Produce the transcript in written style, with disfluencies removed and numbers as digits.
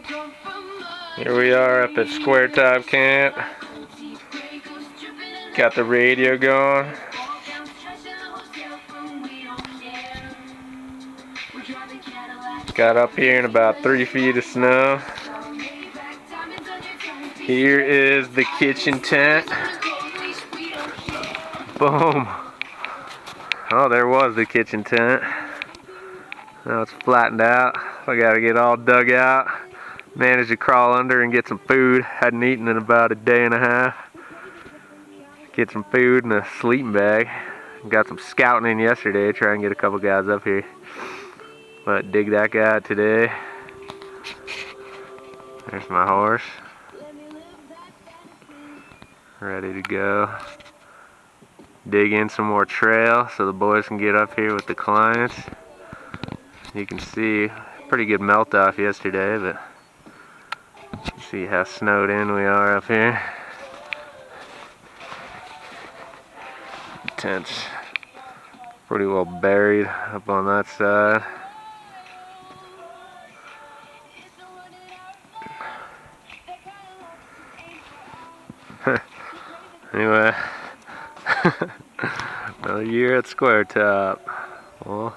Here we are up at Square Top Camp. Got the radio going. Got up here in about 3 feet of snow. Here is the kitchen tent. Boom. Oh, there was the kitchen tent. Now it's flattened out. I gotta get all dug out. Managed to crawl under and get some food. Hadn't eaten in about a day and a half. Get some food and a sleeping bag. Got some scouting in yesterday. Try and get a couple guys up here. But dig that guy out today. There's my horse. Ready to go. Dig in some more trail so the boys can get up here with the clients. You can see pretty good melt off yesterday, but see how snowed in we are up here. The tent's pretty well buried up on that side. Anyway, another year at Square Top. Well,